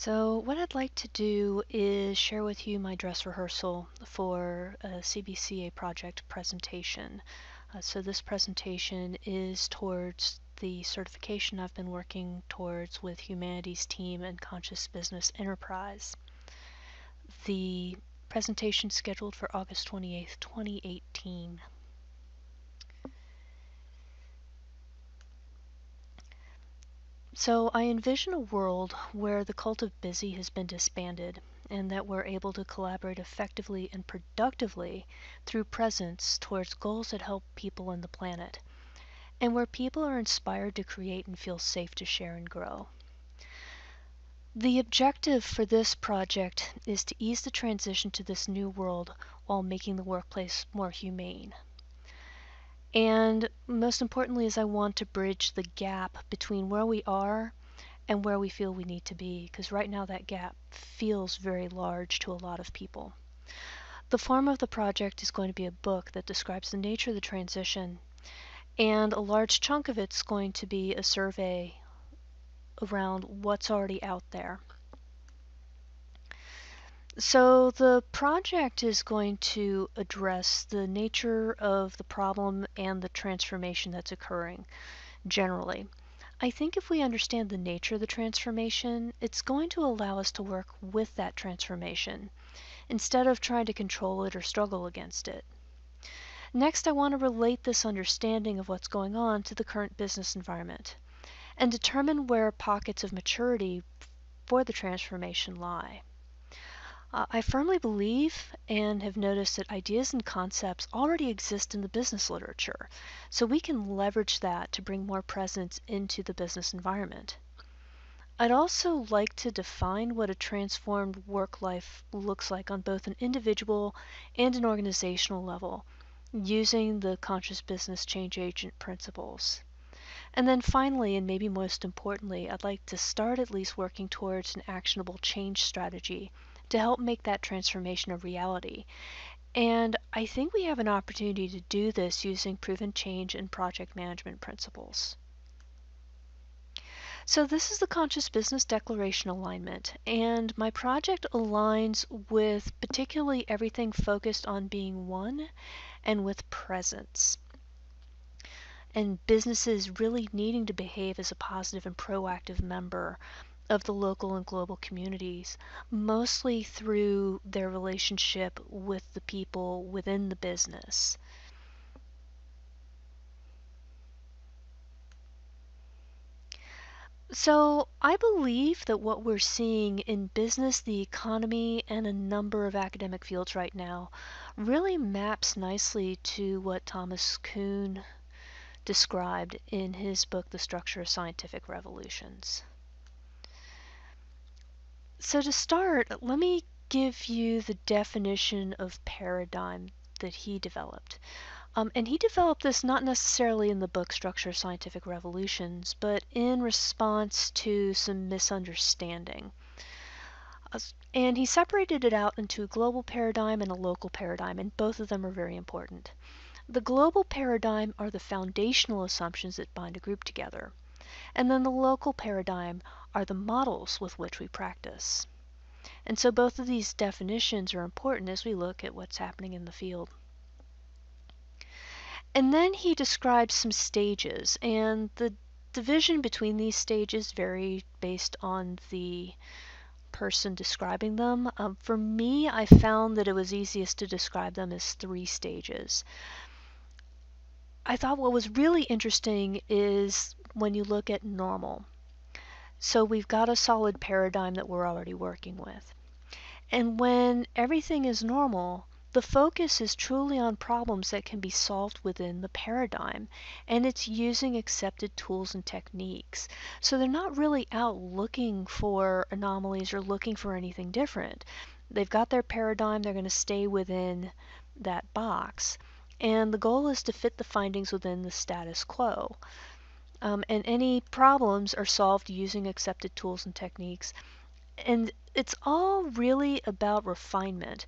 So what I'd like to do is share with you my dress rehearsal for a CBCA project presentation. So this presentation is towards the certification I've been working towards with Humanities Team and Conscious Business Enterprise. The presentation scheduled for August 28th, 2018. So I envision a world where the cult of busy has been disbanded and that we're able to collaborate effectively and productively through presence towards goals that help people and the planet, and where people are inspired to create and feel safe to share and grow. The objective for this project is to ease the transition to this new world while making the workplace more humane. And most importantly is I want to bridge the gap between where we are and where we feel we need to be, because right now that gap feels very large to a lot of people. The form of the project is going to be a book that describes the nature of the transition, and a large chunk of it's going to be a survey around what's already out there. So the project is going to address the nature of the problem and the transformation that's occurring generally. I think if we understand the nature of the transformation, it's going to allow us to work with that transformation instead of trying to control it or struggle against it. Next, I want to relate this understanding of what's going on to the current business environment and determine where pockets of maturity for the transformation lie. I firmly believe and have noticed that ideas and concepts already exist in the business literature, so we can leverage that to bring more presence into the business environment. I'd also like to define what a transformed work life looks like on both an individual and an organizational level, using the conscious business change agent principles. And then finally, and maybe most importantly, I'd like to start at least working towards an actionable change strategy to help make that transformation a reality. And I think we have an opportunity to do this using proven change and project management principles. So this is the Conscious Business Declaration alignment, and my project aligns with particularly everything focused on being one and with presence, and businesses really needing to behave as a positive and proactive member of the local and global communities, mostly through their relationship with the people within the business. So I believe that what we're seeing in business, the economy, and a number of academic fields right now really maps nicely to what Thomas Kuhn described in his book, The Structure of Scientific Revolutions. So to start, let me give you the definition of paradigm that he developed. And he developed this not necessarily in the book Structure of Scientific Revolutions, but in response to some misunderstanding. And he separated it out into a global paradigm and a local paradigm, and both of them are very important. The global paradigm are the foundational assumptions that bind a group together, and then the local paradigm are the models with which we practice. And so both of these definitions are important as we look at what's happening in the field. And then he describes some stages, and the division between these stages vary based on the person describing them. For me, I found that it was easiest to describe them as 3 stages. I thought what was really interesting is when you look at normal. So we've got a solid paradigm that we're already working with. And when everything is normal, the focus is truly on problems that can be solved within the paradigm, and it's using accepted tools and techniques. So they're not really out looking for anomalies or looking for anything different. They've got their paradigm, they're going to stay within that box. And the goal is to fit the findings within the status quo. And any problems are solved using accepted tools and techniques. And it's all really about refinement.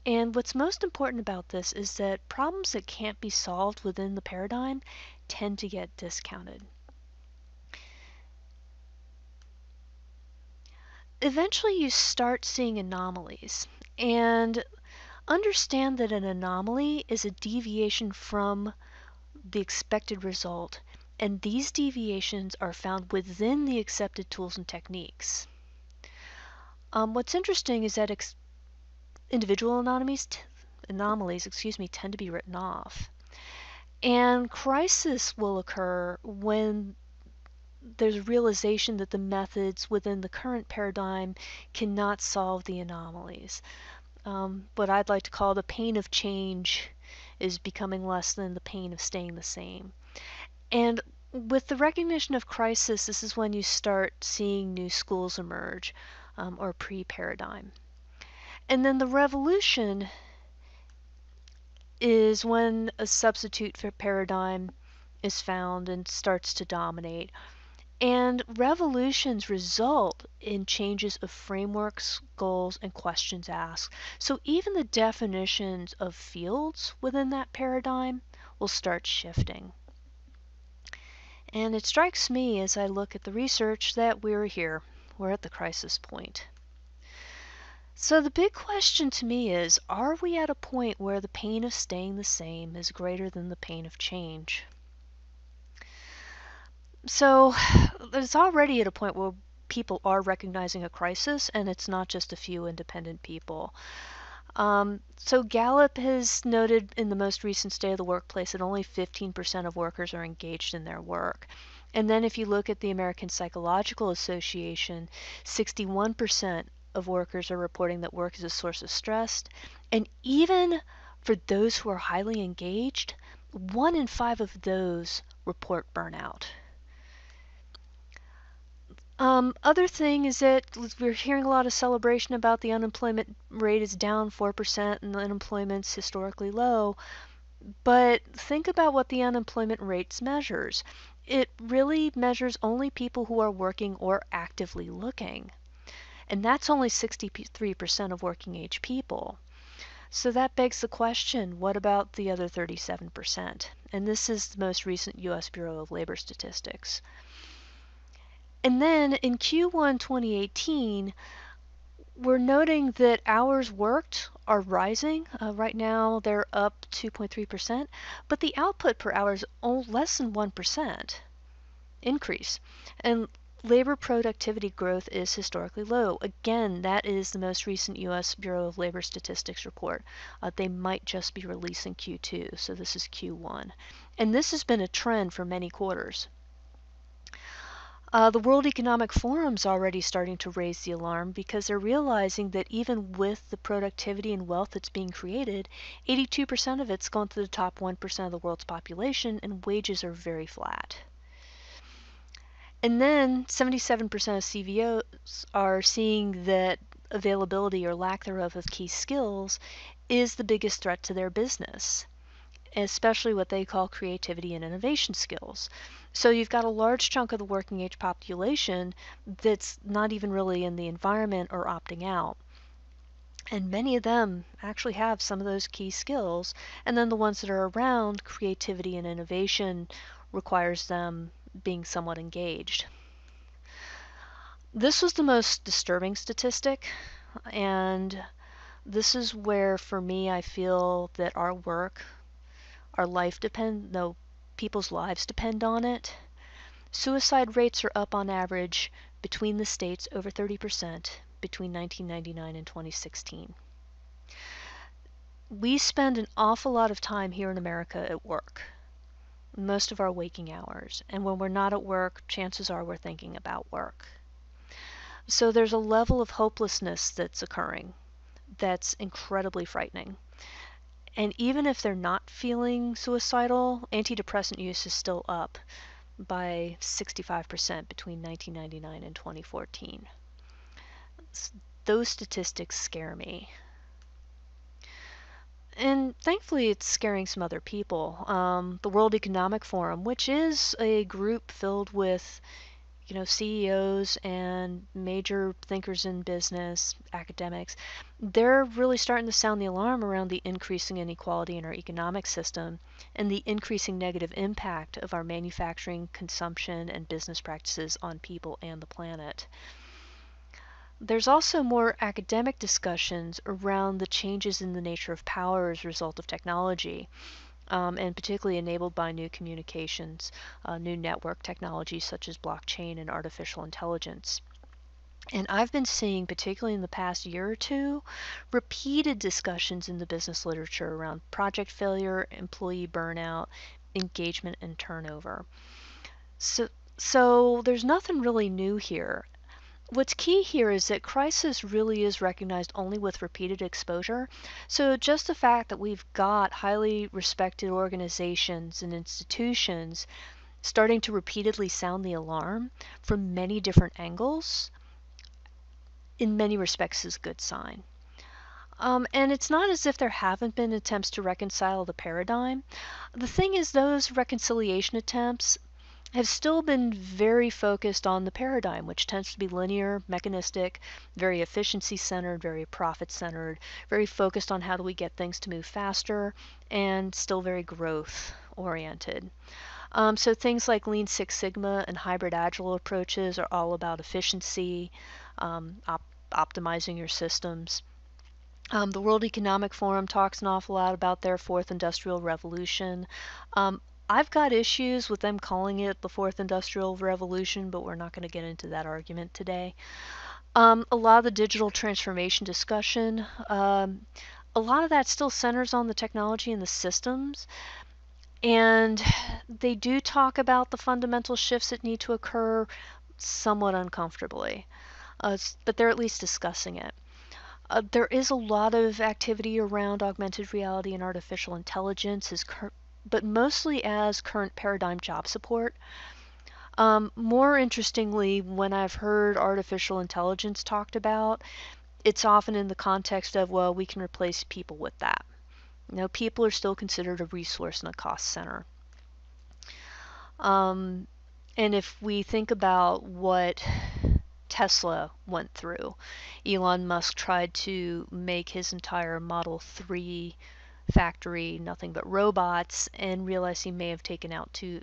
And what's most important about this is that problems that can't be solved within the paradigm tend to get discounted. eventually you start seeing anomalies. And understand that an anomaly is a deviation from the expected result, and these deviations are found within the accepted tools and techniques. What's interesting is that individual anomalies tend to be written off. And crisis will occur when there's a realization that the methods within the current paradigm cannot solve the anomalies. What I'd like to call the pain of change is becoming less than the pain of staying the same. And with the recognition of crisis, this is when you start seeing new schools emerge, or pre-paradigm. And then the revolution is when a substitute for paradigm is found and starts to dominate. And revolutions result in changes of frameworks, goals, and questions asked. So even the definitions of fields within that paradigm will start shifting. And it strikes me as I look at the research that we're here. We're at the crisis point. So the big question to me is, are we at a point where the pain of staying the same is greater than the pain of change? So it's already at a point where people are recognizing a crisis, and it's not just a few independent people. So Gallup has noted in the most recent State of the Workplace that only 15% of workers are engaged in their work. And then if you look at the American Psychological Association, 61% of workers are reporting that work is a source of stress. And even for those who are highly engaged, 1 in 5 of those report burnout. Other thing is that we're hearing a lot of celebration about the unemployment rate is down 4% and the unemployment's historically low. But think about what the unemployment rate measures. It really measures only people who are working or actively looking. And that's only 63% of working age people. So that begs the question, what about the other 37%? And this is the most recent U.S. Bureau of Labor Statistics. And then in Q1 2018, we're noting that hours worked are rising. Right now they're up 2.3%, but the output per hour is less than 1% increase. And labor productivity growth is historically low. Again, that is the most recent U.S. Bureau of Labor Statistics report. They might just be releasing Q2, so this is Q1. And this has been a trend for many quarters. The World Economic Forum's already starting to raise the alarm because they're realizing that even with the productivity and wealth that's being created, 82% of it's going to the top 1% of the world's population, and wages are very flat. And then 77% of CVOs are seeing that availability or lack thereof of key skills is the biggest threat to their business, especially what they call creativity and innovation skills. So you've got a large chunk of the working age population that's not even really in the environment or opting out. And many of them actually have some of those key skills. And then the ones that are around, creativity and innovation, requires them being somewhat engaged. This was the most disturbing statistic, and this is where, for me, I feel that our work, people's lives depend on it. Suicide rates are up on average between the states over 30% between 1999 and 2016. We spend an awful lot of time here in America at work, most of our waking hours, and when we're not at work, chances are we're thinking about work. So there's a level of hopelessness that's occurring that's incredibly frightening. And even if they're not feeling suicidal, antidepressant use is still up by 65% between 1999 and 2014. Those statistics scare me. And thankfully, it's scaring some other people. The World Economic Forum, which is a group filled with CEOs and major thinkers in business, academics, they're really starting to sound the alarm around the increasing inequality in our economic system and the increasing negative impact of our manufacturing, consumption, and business practices on people and the planet. There's also more academic discussions around the changes in the nature of power as a result of technology, and particularly enabled by new communications, new network technologies such as blockchain and artificial intelligence. And I've been seeing, particularly in the past year or two, repeated discussions in the business literature around project failure, employee burnout, engagement, and turnover. So, so there's nothing really new here. What's key here is that crisis really is recognized only with repeated exposure. So just the fact that we've got highly respected organizations and institutions starting to repeatedly sound the alarm from many different angles, in many respects is a good sign. And it's not as if there haven't been attempts to reconcile the paradigm. The thing is, those reconciliation attempts have still been very focused on the paradigm, which tends to be linear, mechanistic, very efficiency centered, very profit centered, very focused on how do we get things to move faster, and still very growth oriented. So things like Lean Six Sigma and hybrid agile approaches are all about efficiency, optimizing your systems. The World Economic Forum talks an awful lot about their fourth industrial revolution. Um, I've got issues with them calling it the fourth industrial revolution, but we're not going to get into that argument today. A lot of the digital transformation discussion, a lot of that still centers on the technology and the systems. And they do talk about the fundamental shifts that need to occur somewhat uncomfortably, but they're at least discussing it. There is a lot of activity around augmented reality and artificial intelligence, but mostly as current paradigm job support. More interestingly, when I've heard artificial intelligence talked about, it's often in the context of, well, we can replace people with that. People are still considered a resource and a cost center. And if we think about what Tesla went through, Elon Musk tried to make his entire Model 3 factory nothing but robots and realized he may have taken out too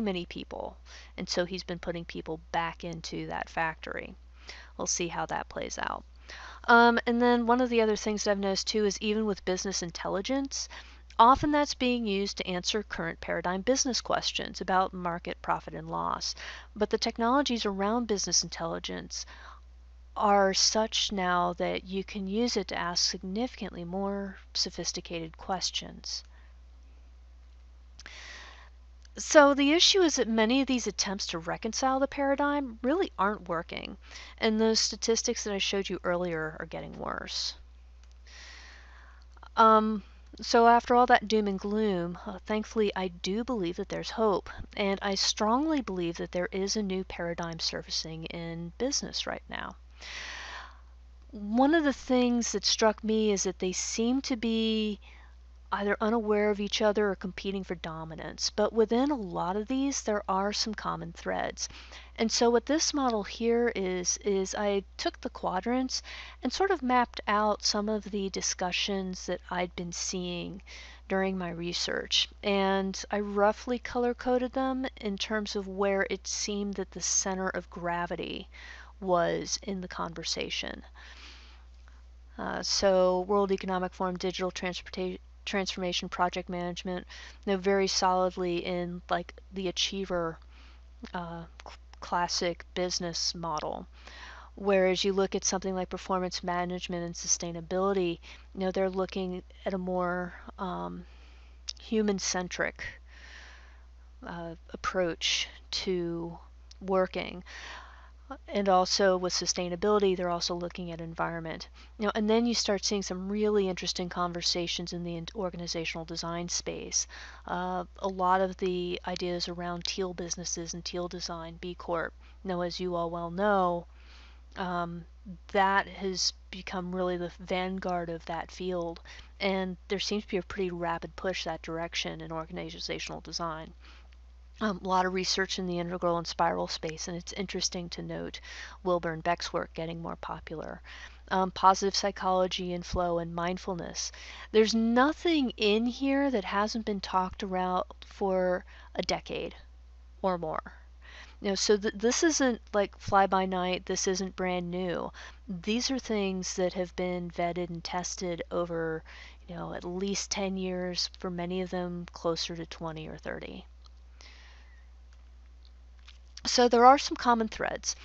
many people. And so he's been putting people back into that factory. We'll see how that plays out. And then one of the other things that I've noticed too is even with business intelligence, often that's being used to answer current paradigm business questions about market, profit, and loss. But the technologies around business intelligence are such now that you can use it to ask significantly more sophisticated questions. So the issue is that many of these attempts to reconcile the paradigm really aren't working, and those statistics that I showed you earlier are getting worse. So after all that doom and gloom, thankfully I do believe that there's hope, and I strongly believe that there is a new paradigm surfacing in business right now. One of the things that struck me is that they seem to be either unaware of each other or competing for dominance. But within a lot of these, there are some common threads. And so what this model here is I took the quadrants and sort of mapped out some of the discussions that I'd been seeing during my research. And I roughly color-coded them in terms of where it seemed that the center of gravity was in the conversation. So World Economic Forum, digital transformation, project management, very solidly in like the achiever classic business model. Whereas you look at something like performance management and sustainability, they're looking at a more human-centric approach to working. And also with sustainability, they're also looking at environment. And then you start seeing some really interesting conversations in the organizational design space. A lot of the ideas around teal businesses and teal design, B Corp. As you all well know, that has become really the vanguard of that field. And there seems to be a pretty rapid push that direction in organizational design. A lot of research in the integral and spiral space, and it's interesting to note Wilbur and Beck's work getting more popular. Positive psychology and flow and mindfulness. There's nothing in here that hasn't been talked about for a decade or more. So this isn't like fly by night, this isn't brand new. These are things that have been vetted and tested over, at least 10 years, for many of them closer to 20 or 30. So there are some common threads.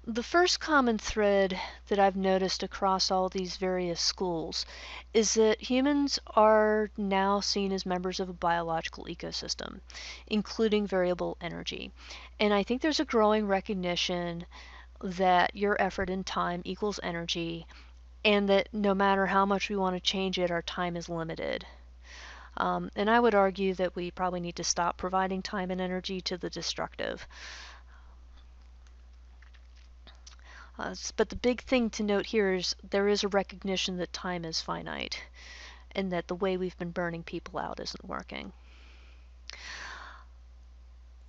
The first common thread that I've noticed across all these various schools is that humans are now seen as members of a biological ecosystem, including variable energy. And I think there's a growing recognition that your effort and time equals energy, and that no matter how much we want to change it, our time is limited. And I would argue that we probably need to stop providing time and energy to the destructive. But the big thing to note here is there is a recognition that time is finite and that the way we've been burning people out isn't working.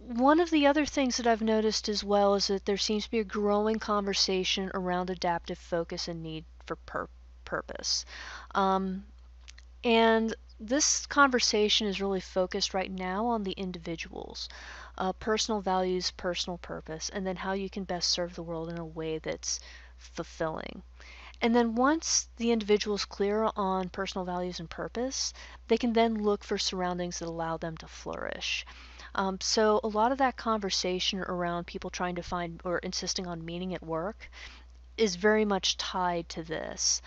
One of the other things that I've noticed as well is that there seems to be a growing conversation around adaptive focus and need for purpose. And this conversation is really focused right now on the individuals, personal values, personal purpose, and then how you can best serve the world in a way that's fulfilling. And then once the individual is clear on personal values and purpose, they can then look for surroundings that allow them to flourish. So a lot of that conversation around people trying to find or insisting on meaning at work is very much tied to this.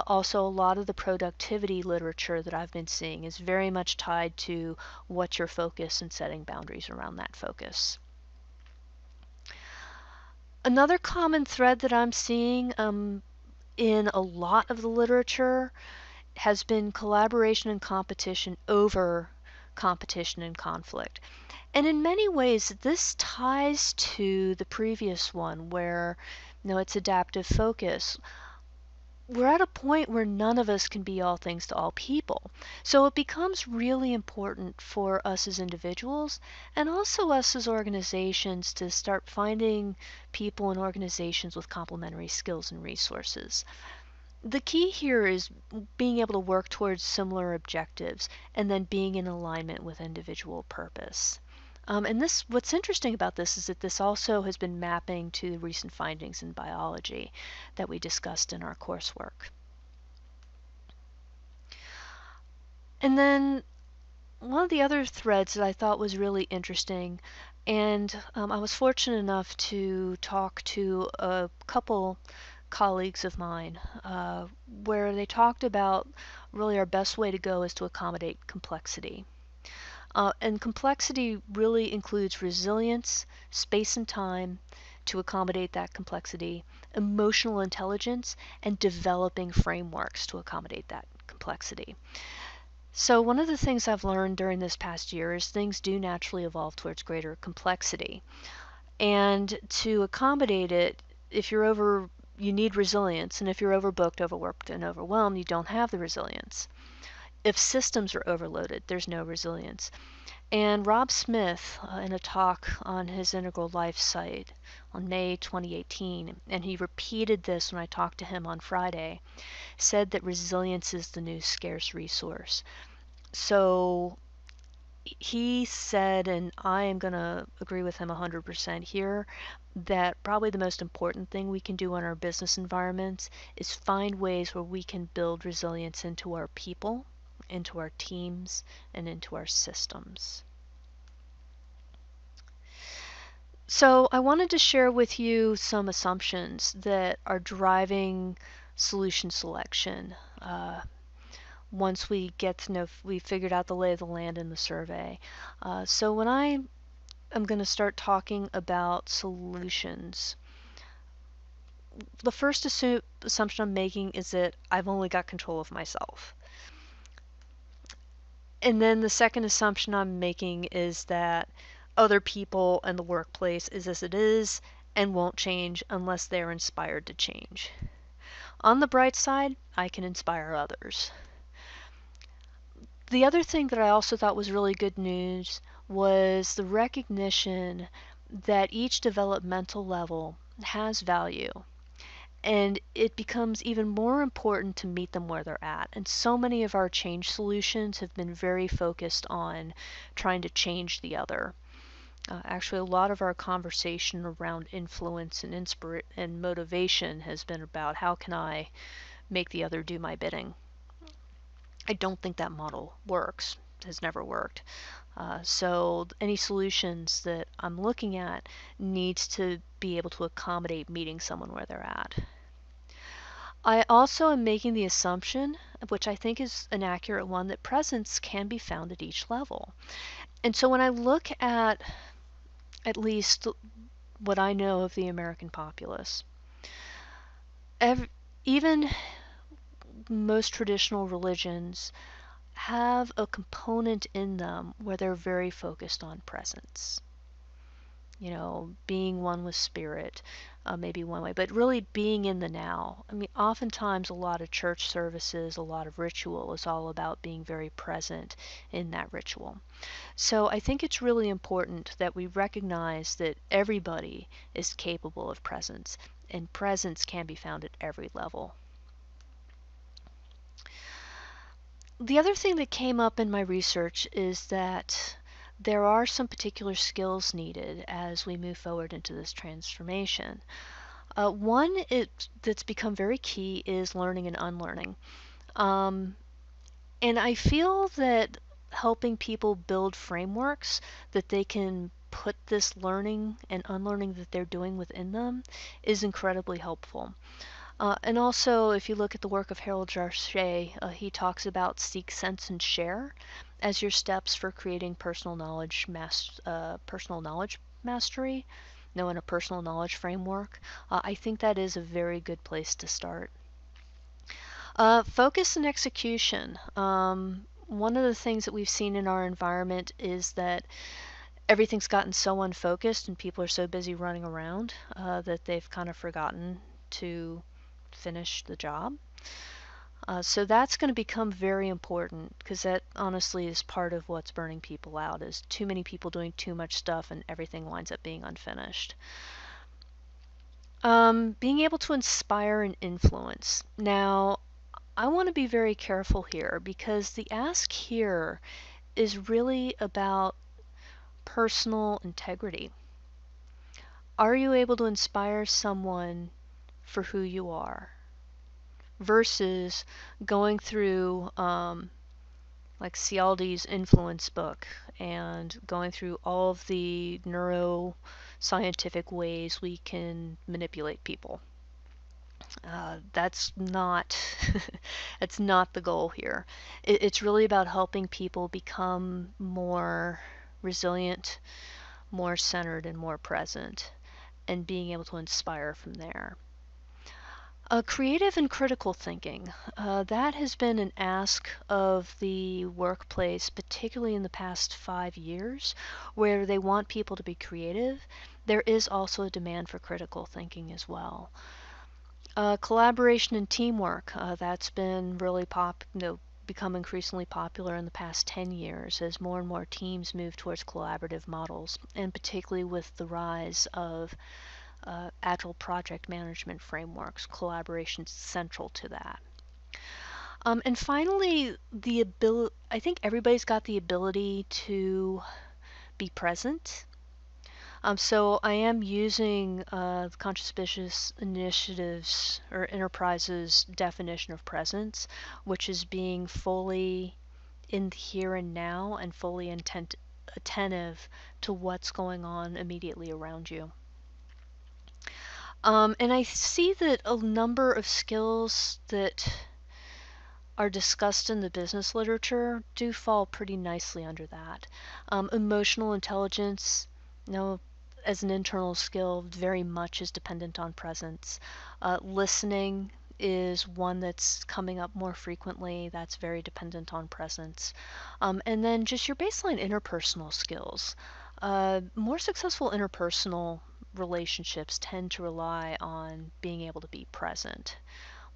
Also, a lot of the productivity literature that I've been seeing is very much tied to what's your focus and setting boundaries around that focus. Another common thread that I'm seeing in a lot of the literature has been collaboration and competition over competition and conflict. And in many ways, this ties to the previous one where, it's adaptive focus. We're at a point where none of us can be all things to all people. So it becomes really important for us as individuals and also us as organizations to start finding people and organizations with complementary skills and resources. The key here is being able to work towards similar objectives and then being in alignment with individual purpose. And what's interesting about this is that this also has been mapping to recent findings in biology that we discussed in our coursework. And then one of the other threads that I thought was really interesting, and I was fortunate enough to talk to a couple colleagues of mine where they talked about really our best way to go is to accommodate complexity. And complexity really includes resilience, space and time to accommodate that complexity, emotional intelligence, and developing frameworks to accommodate that complexity. So one of the things I've learned during this past year is things do naturally evolve towards greater complexity. And to accommodate it, you need resilience. And if you're overbooked, overworked, and overwhelmed, you don't have the resilience. If systems are overloaded, there's no resilience. And Rob Smith, in a talk on his Integral Life site on May 2018, and he repeated this when I talked to him on Friday, said that resilience is the new scarce resource. So he said, and I am going to agree with him 100% here, that probably the most important thing we can do in our business environments is find ways where we can build resilience into our people, into our teams, and into our systems. So I wanted to share with you some assumptions that are driving solution selection. Once we get to know, we figured out the lay of the land in the survey. So when I am going to start talking about solutions, the first assumption I'm making is that I've only got control of myself. And then the second assumption I'm making is that other people and the workplace is as it is and won't change unless they're inspired to change. On the bright side, I can inspire others. The other thing that I also thought was really good news was the recognition that each developmental level has value. And it becomes even more important to meet them where they're at. And so many of our change solutions have been very focused on trying to change the other. Actually, a lot of our conversation around influence and and motivation has been about how can I make the other do my bidding. I don't think that model works, has never worked. So any solutions that I'm looking at needs to be able to accommodate meeting someone where they're at. I also am making the assumption, which I think is an accurate one, that presence can be found at each level. And so when I look at least what I know of the American populace, even most traditional religions have a component in them where they're very focused on presence. You know, being one with spirit, maybe one way, but really being in the now. I mean, oftentimes a lot of church services, a lot of ritual is all about being very present in that ritual. So I think it's really important that we recognize that everybody is capable of presence, and presence can be found at every level. The other thing that came up in my research is that there are some particular skills needed as we move forward into this transformation. One that's become very key is learning and unlearning. Um, and I feel that helping people build frameworks that they can put this learning and unlearning that they're doing within them is incredibly helpful. And also, if you look at the work of Harold Jarche, he talks about seek, sense, and share as your steps for creating personal knowledge mastery, and a personal knowledge framework. I think that is a very good place to start. Focus and execution. One of the things that we've seen in our environment is that everything's gotten so unfocused and people are so busy running around that they've kind of forgotten to finish the job. So that's going to become very important because that honestly is part of what's burning people out is too many people doing too much stuff and everything winds up being unfinished. Being able to inspire and influence. Now, I want to be very careful here because the ask here is really about personal integrity. Are you able to inspire someone for who you are? Versus going through like Cialdi's influence book and going through all of the neuroscientific ways we can manipulate people. That's not that's not the goal here. It's really about helping people become more resilient, more centered, and more present, and being able to inspire from there. Creative and critical thinking. That has been an ask of the workplace, particularly in the past 5 years, where they want people to be creative. There is also a demand for critical thinking as well. Collaboration and teamwork. That's been really become increasingly popular in the past 10 years as more and more teams move towards collaborative models, and particularly with the rise of agile project management frameworks. Collaboration is central to that. And finally, I think everybody's got the ability to be present. So I am using the Conscious Business Initiatives or Enterprise's definition of presence, which is being fully in the here and now and fully attentive to what's going on immediately around you. And I see that a number of skills that are discussed in the business literature do fall pretty nicely under that. Emotional intelligence, as an internal skill, very much is dependent on presence. Listening is one that's coming up more frequently. That's very dependent on presence. And then just your baseline interpersonal skills. More successful interpersonal relationships tend to rely on being able to be present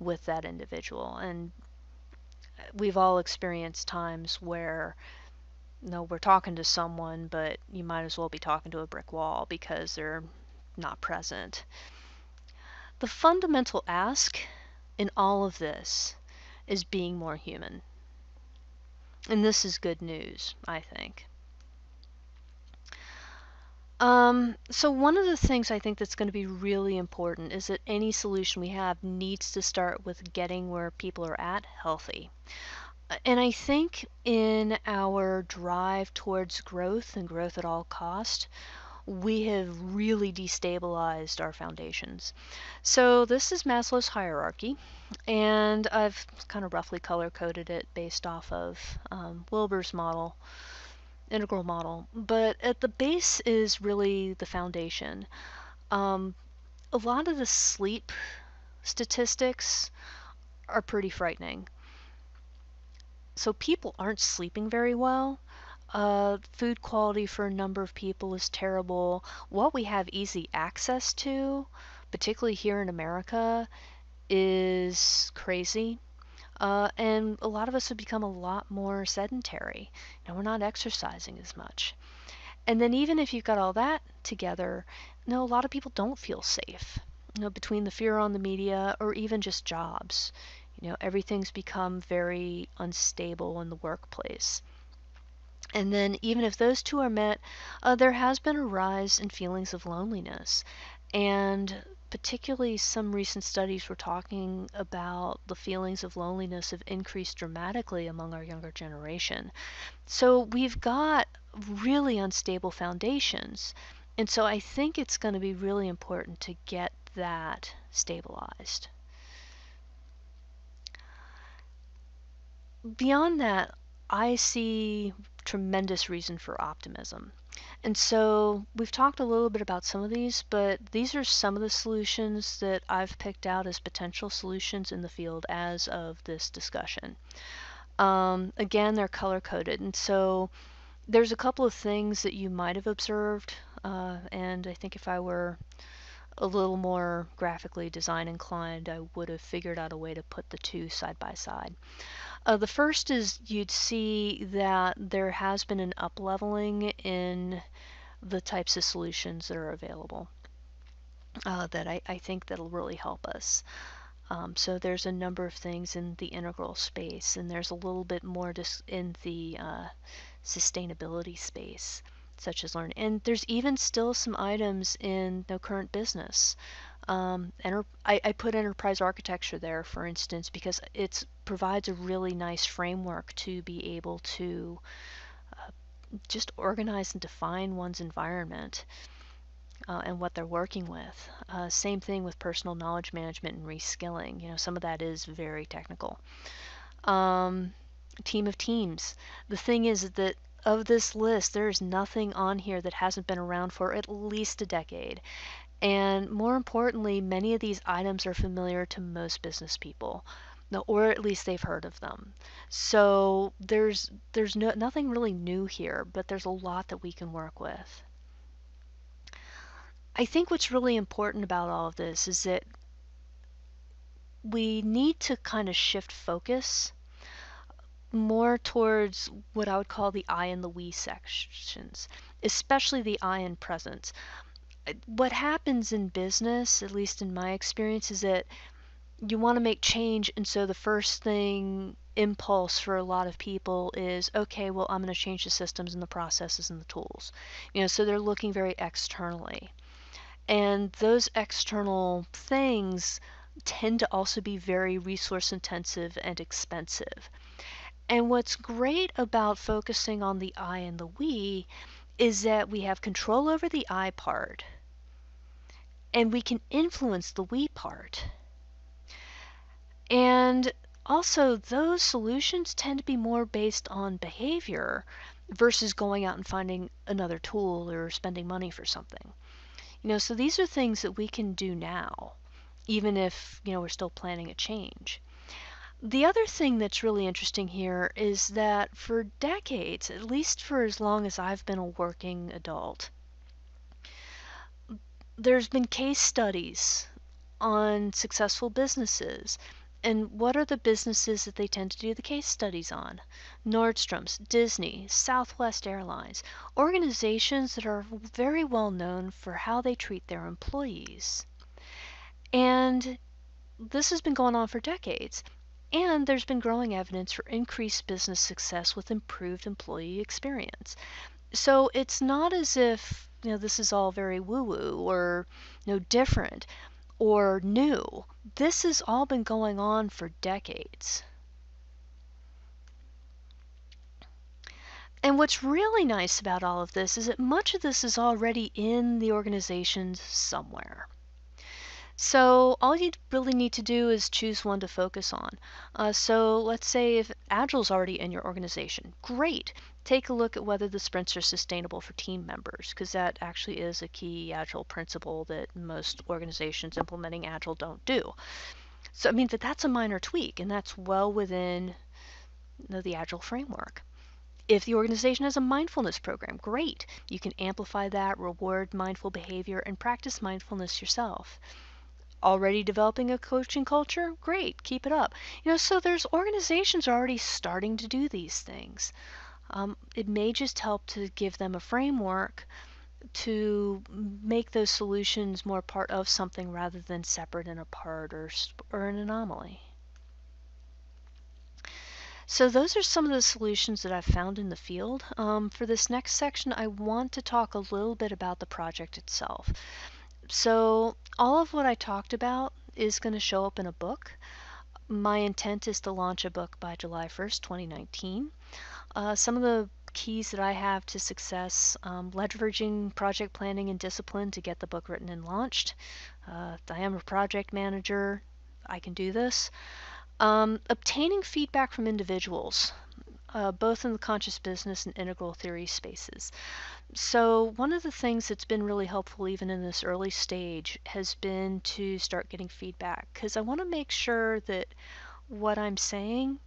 with that individual. And we've all experienced times where we're talking to someone, but you might as well be talking to a brick wall because they're not present. The fundamental ask in all of this is being more human. And this is good news, I think. So one of the things I think that's going to be really important is that any solution we have needs to start with getting where people are at healthy. And I think in our drive towards growth and growth at all cost, we have really destabilized our foundations. So this is Maslow's hierarchy, and I've kind of roughly color coded it based off of Wilber's model, integral model. But at the base is really the foundation. Um, a lot of the sleep statistics are pretty frightening. So people aren't sleeping very well. Food quality for a number of people is terrible. What we have easy access to, particularly here in America, is crazy. And a lot of us have become a lot more sedentary. We're not exercising as much. And then even if you've got all that together, a lot of people don't feel safe. Between the fear on the media or even just jobs. Everything's become very unstable in the workplace. And then even if those two are met, there has been a rise in feelings of loneliness. And particularly some recent studies were talking about the feelings of loneliness have increased dramatically among our younger generation. So we've got really unstable foundations. And so I think it's going to be really important to get that stabilized. Beyond that, I see tremendous reason for optimism. And so we've talked a little bit about some of these, but these are some of the solutions that I've picked out as potential solutions in the field as of this discussion. Again, they're color coded. And so there's a couple of things that you might have observed. And I think if I were a little more graphically design inclined, I would have figured out a way to put the two side by side. The first is you'd see that there has been an up-leveling in the types of solutions that are available that I think that'll really help us. So there's a number of things in the integral space, and there's a little bit more in the sustainability space, such as learning. And there's even still some items in the current business. I put enterprise architecture there, for instance, because it provides a really nice framework to be able to just organize and define one's environment and what they're working with. Same thing with personal knowledge management and reskilling. Some of that is very technical. Team of teams. The thing is that of this list, there is nothing on here that hasn't been around for at least a decade. And more importantly, many of these items are familiar to most business people, or at least they've heard of them. So there's nothing really new here, but there's a lot that we can work with. I think what's really important about all of this is that we need to kind of shift focus more towards what I would call the I and the we sections, especially the I and presence. What happens in business, at least in my experience, is that you want to make change, and so the first thing impulse for a lot of people is, okay, well, I'm going to change the systems and the processes and the tools. So they're looking very externally. And those external things tend to also be very resource intensive and expensive. And what's great about focusing on the I and the we is that we have control over the I part and we can influence the we part. And also, those solutions tend to be more based on behavior versus going out and finding another tool or spending money for something. So these are things that we can do now, even if, we're still planning a change. The other thing that's really interesting here is that for decades, at least for as long as I've been a working adult, there's been case studies on successful businesses. And what are the businesses that they tend to do the case studies on? Nordstrom's, Disney, Southwest Airlines, organizations that are very well known for how they treat their employees. And this has been going on for decades. And there's been growing evidence for increased business success with improved employee experience. So it's not as if this is all very woo-woo or different or new. This has all been going on for decades. And what's really nice about all of this is that much of this is already in the organizations somewhere. So all you really need to do is choose one to focus on. So let's say if Agile's already in your organization, great. Take a look at whether the sprints are sustainable for team members, because that actually is a key Agile principle that most organizations implementing Agile don't do. So I mean that's a minor tweak, and that's well within the Agile framework. If the organization has a mindfulness program, great. You can amplify that, reward mindful behavior, and practice mindfulness yourself. Already developing a coaching culture? Great, keep it up. So there's organizations already starting to do these things. It may just help to give them a framework to make those solutions more part of something rather than separate and apart or an anomaly. So those are some of the solutions that I've found in the field. For this next section, I want to talk a little bit about the project itself. So all of what I talked about is going to show up in a book. My intent is to launch a book by July 1st, 2019. Some of the keys that I have to success, leveraging project planning and discipline to get the book written and launched. I am a project manager. I can do this. Obtaining feedback from individuals, both in the conscious business and integral theory spaces. So one of the things that's been really helpful even in this early stage has been to start getting feedback, because I want to make sure that what I'm saying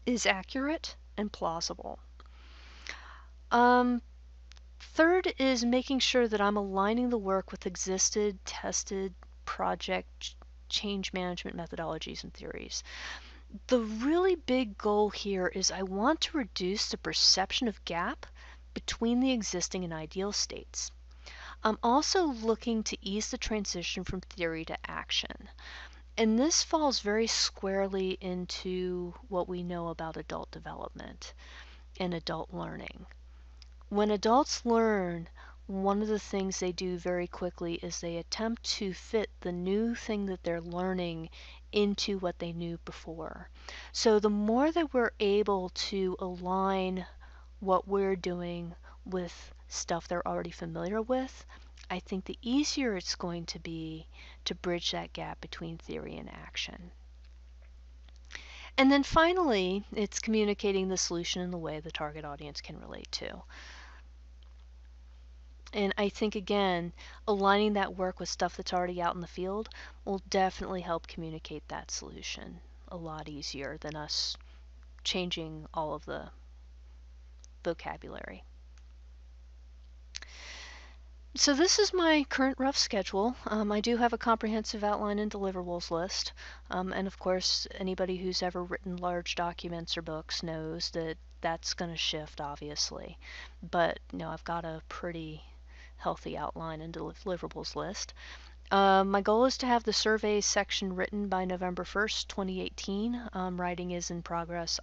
is accurate and plausible. Third is making sure that I'm aligning the work with existed, tested project change management methodologies and theories. The really big goal here is I want to reduce the perception of gap between the existing and ideal states. I'm also looking to ease the transition from theory to action. And this falls very squarely into what we know about adult development and adult learning. When adults learn, one of the things they do very quickly is they attempt to fit the new thing that they're learning into what they knew before. So the more that we're able to align what we're doing with stuff they're already familiar with, I think the easier it's going to be to bridge that gap between theory and action. And then finally, it's communicating the solution in the way the target audience can relate to. And I think, again, aligning that work with stuff that's already out in the field will definitely help communicate that solution a lot easier than us changing all of the vocabulary. So this is my current rough schedule. I do have a comprehensive outline and deliverables list. And of course, anybody who's ever written large documents or books knows that that's going to shift, obviously. But, I've got a pretty healthy outline and deliverables list. My goal is to have the survey section written by November 1st, 2018. Writing is in progress.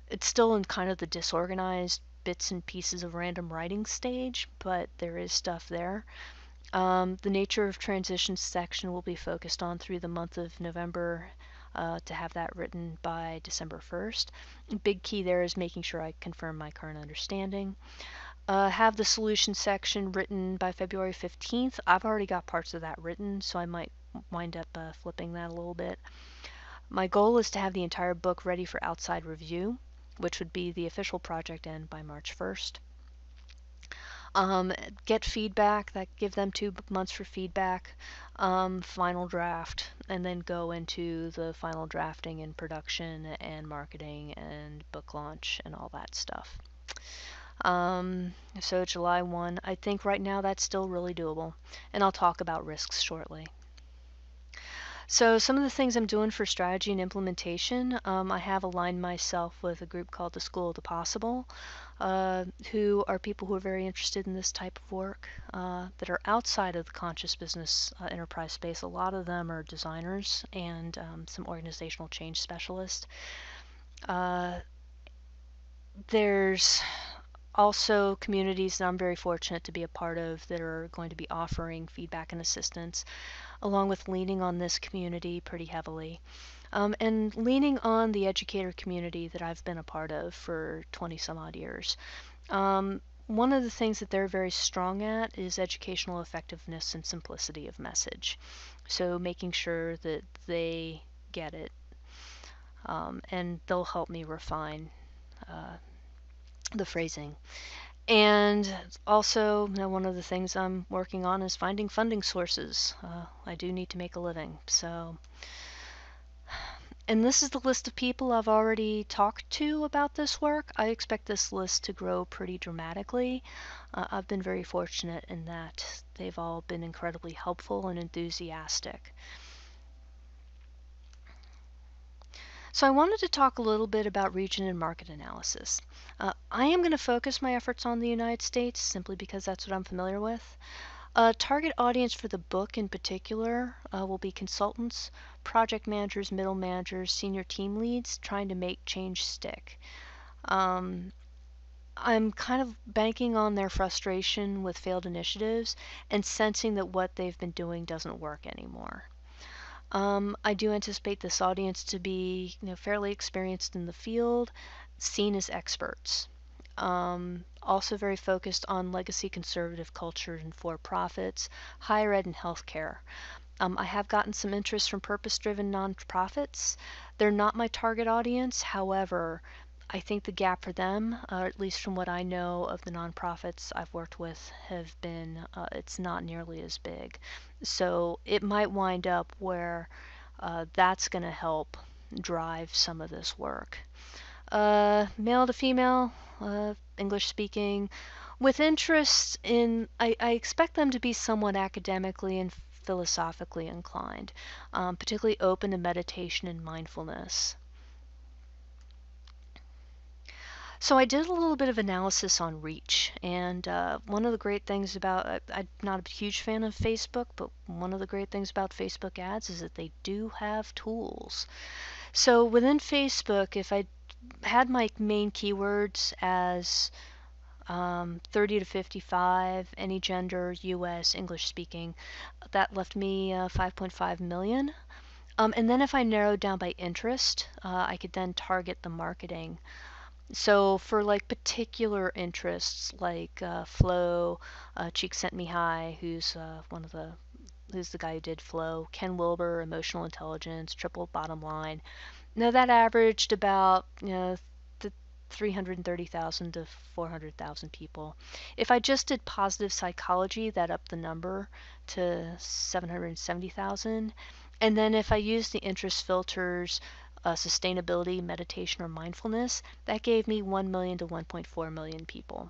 It's still in kind of the disorganized bits and pieces of random writing stage, but there is stuff there. The nature of transition section will be focused on through the month of November to have that written by December 1st. Big key there is making sure I confirm my current understanding. Have the solution section written by February 15th. I've already got parts of that written, so I might wind up flipping that a little bit. My goal is to have the entire book ready for outside review, which would be the official project end by March 1st. Get feedback, give them 2 months for feedback, final draft, and then go into the final drafting and production and marketing and book launch and all that stuff. So July 1, I think right now that's still really doable, and I'll talk about risks shortly. So some of the things I'm doing for strategy and implementation, I have aligned myself with a group called the School of the Possible, who are people who are very interested in this type of work, that are outside of the conscious business enterprise space. A lot of them are designers and some organizational change specialists. There's also communities that I'm very fortunate to be a part of that are going to be offering feedback and assistance, along with leaning on this community pretty heavily. And leaning on the educator community that I've been a part of for 20 some odd years. One of the things that they're very strong at is educational effectiveness and simplicity of message. So making sure that they get it, and they'll help me refine uh, the phrasing. And also, one of the things I'm working on is finding funding sources. I do need to make a living, so. And this is the list of people I've already talked to about this work. I expect this list to grow pretty dramatically. I've been very fortunate in that they've all been incredibly helpful and enthusiastic. So I wanted to talk a little bit about region and market analysis. I am going to focus my efforts on the United States simply because that's what I'm familiar with. Target audience for the book in particular will be consultants, project managers, middle managers, senior team leads trying to make change stick. I'm kind of banking on their frustration with failed initiatives and sensing that what they've been doing doesn't work anymore. I do anticipate this audience to be, fairly experienced in the field, seen as experts. Also very focused on legacy conservative culture and for-profits, higher ed and healthcare. I have gotten some interest from purpose-driven nonprofits. They're not my target audience. However, I think the gap for them, at least from what I know of the nonprofits I've worked with, have been, it's not nearly as big. So it might wind up where that's going to help drive some of this work. Male to female, English speaking, with interest in, I expect them to be somewhat academically and philosophically inclined, particularly open to meditation and mindfulness. So I did a little bit of analysis on reach, and one of the great things about, I'm not a huge fan of Facebook, but one of the great things about Facebook ads is that they do have tools. So within Facebook, if I had my main keywords as 30 to 55, any gender, US, English speaking, that left me 5.5 million. And then if I narrowed down by interest, I could then target the marketing. So for like particular interests like flow, Cheek Sent Me High, who's who's the guy who did Flow, Ken Wilber, emotional intelligence, triple bottom line. Now that averaged about 330,000 to 400,000 people. If I just did positive psychology, that upped the number to 770,000. And then if I used the interest filters, sustainability, meditation, or mindfulness, that gave me 1 million to 1.4 million people.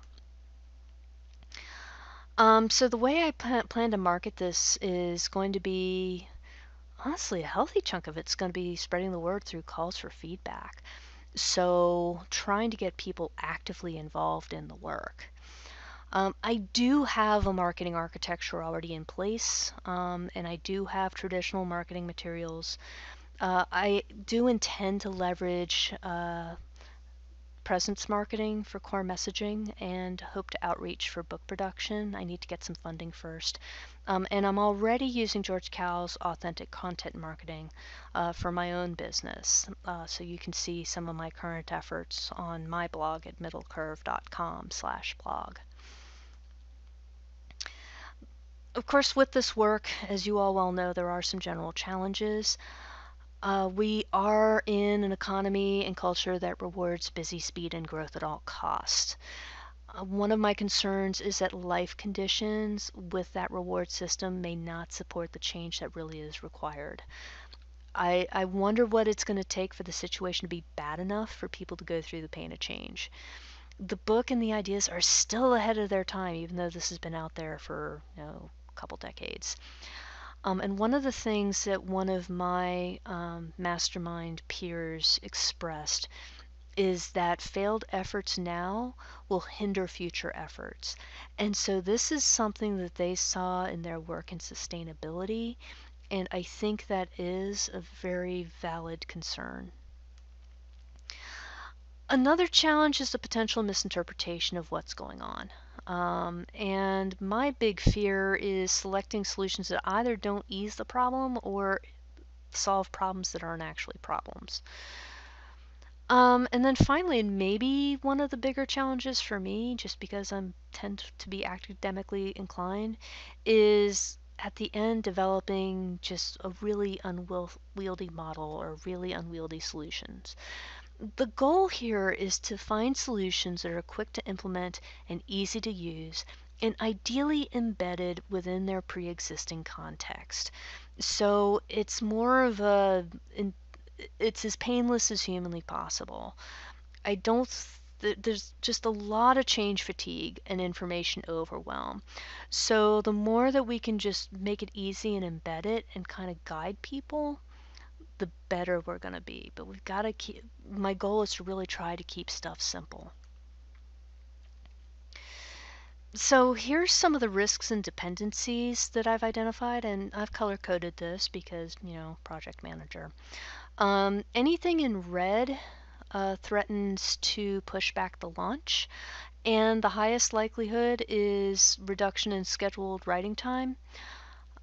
So the way I plan to market this is going to be, honestly, a healthy chunk of it's going to be spreading the word through calls for feedback. So trying to get people actively involved in the work. I do have a marketing architecture already in place, and I do have traditional marketing materials. I do intend to leverage presence marketing for core messaging and hope to outreach for book production. I need to get some funding first. And I'm already using George Cowell's authentic content marketing for my own business. So you can see some of my current efforts on my blog at middlecurve.com/blog. Of course, with this work, as you all well know, there are some general challenges. We are in an economy and culture that rewards busy, speed, and growth at all costs. One of my concerns is that life conditions with that reward system may not support the change that really is required. I wonder what it's going to take for the situation to be bad enough for people to go through the pain of change. The book and the ideas are still ahead of their time, even though this has been out there for a couple decades. And one of the things that one of my mastermind peers expressed is that failed efforts now will hinder future efforts. And so this is something that they saw in their work in sustainability, and I think that is a very valid concern. Another challenge is the potential misinterpretation of what's going on. And my big fear is selecting solutions that either don't ease the problem or solve problems that aren't actually problems. And then finally, and maybe one of the bigger challenges for me, just because I tend to be academically inclined, is at the end developing just a really unwieldy model or really unwieldy solutions. The goal here is to find solutions that are quick to implement and easy to use, and ideally embedded within their pre-existing context. So it's more of it's as painless as humanly possible. I don't there's just a lot of change fatigue and information overwhelm. So the more that we can just make it easy and embed it and kind of guide people, the better we're going to be. But we've got to keep, my goal is to really try to keep stuff simple. So here's some of the risks and dependencies that I've identified, and I've color coded this because, project manager. Anything in red threatens to push back the launch, and the highest likelihood is reduction in scheduled writing time,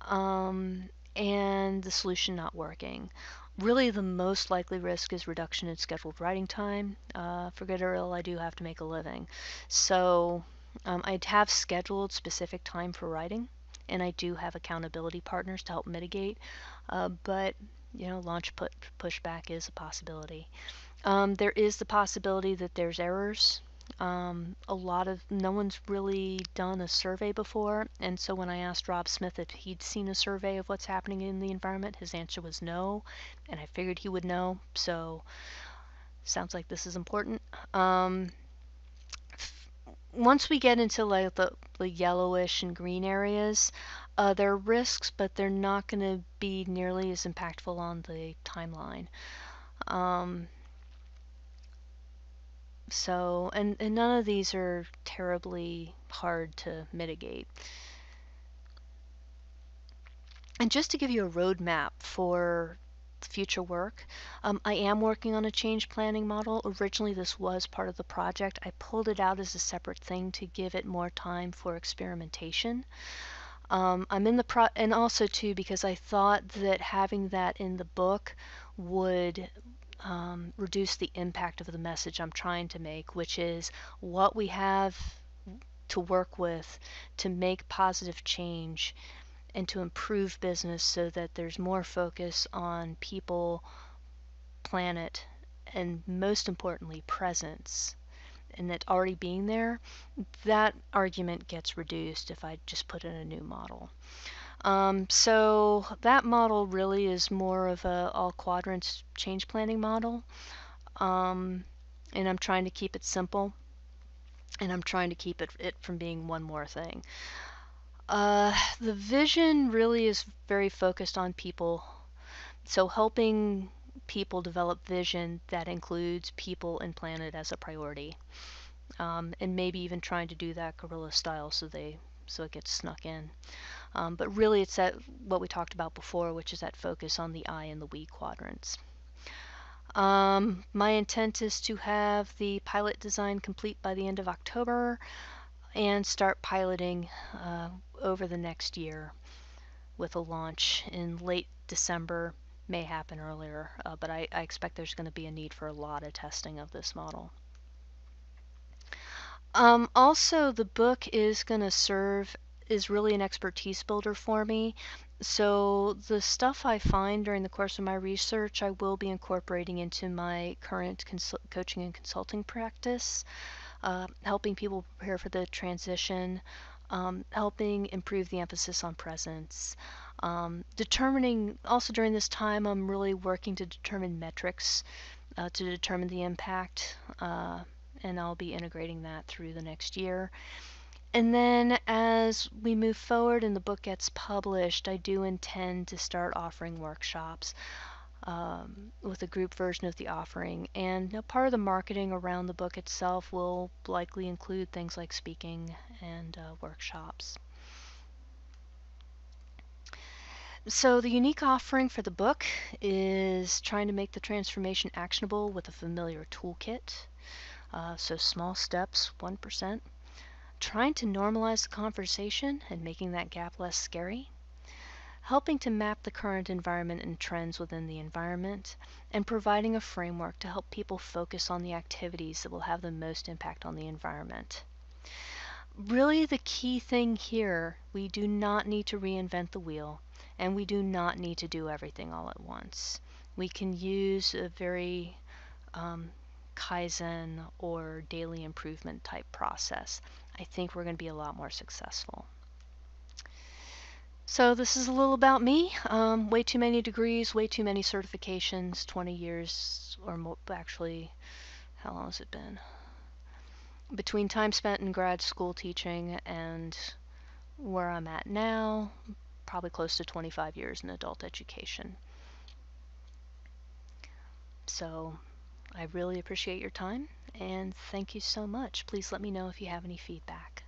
and the solution not working. Really, the most likely risk is reduction in scheduled writing time. For good or ill, I do have to make a living. So I'd have scheduled specific time for writing, and I do have accountability partners to help mitigate. But launch pushback is a possibility. There is the possibility that there's errors. No one's really done a survey before, and so when I asked Rob Smith if he'd seen a survey of what's happening in the environment, his answer was no, and I figured he would know, so sounds like this is important. Once we get into like the yellowish and green areas, there are risks, but they're not going to be nearly as impactful on the timeline. And none of these are terribly hard to mitigate. And just to give you a roadmap for future work, I am working on a change planning model. Originally, this was part of the project. I pulled it out as a separate thing to give it more time for experimentation. I'm in the and also too because I thought that having that in the book would reduce the impact of the message I'm trying to make, which is what we have to work with to make positive change and to improve business so that there's more focus on people, planet, and most importantly, presence. And that already being there, that argument gets reduced if I just put in a new model. So that model really is more of a all quadrants change planning model. And I'm trying to keep it simple, and I'm trying to keep it from being one more thing. The vision really is very focused on people, so helping people develop vision that includes people and planet as a priority, and maybe even trying to do that guerrilla style so it gets snuck in. But really, it's that what we talked about before, which is that focus on the I and the we quadrants. My intent is to have the pilot design complete by the end of October and start piloting over the next year with a launch in late December. May happen earlier, but I expect there's going to be a need for a lot of testing of this model. Also, the book is going to is really an expertise builder for me. So the stuff I find during the course of my research, I will be incorporating into my current coaching and consulting practice, helping people prepare for the transition, helping improve the emphasis on presence. Determining, also during this time, I'm really working to determine metrics to determine the impact, and I'll be integrating that through the next year. And then as we move forward and the book gets published, I do intend to start offering workshops with a group version of the offering. And part of the marketing around the book itself will likely include things like speaking and workshops. So the unique offering for the book is trying to make the transformation actionable with a familiar toolkit. So small steps, 1%. Trying to normalize the conversation and making that gap less scary. Helping to map the current environment and trends within the environment, and providing a framework to help people focus on the activities that will have the most impact on the environment. Really, the key thing here, we do not need to reinvent the wheel, and we do not need to do everything all at once. We can use a very Kaizen or daily improvement type process. I think we're going to be a lot more successful. So this is a little about me. Way too many degrees, way too many certifications, 20 years or more, actually, how long has it been? Between time spent in grad school teaching and where I'm at now, probably close to 25 years in adult education. So I really appreciate your time and thank you so much. Please let me know if you have any feedback.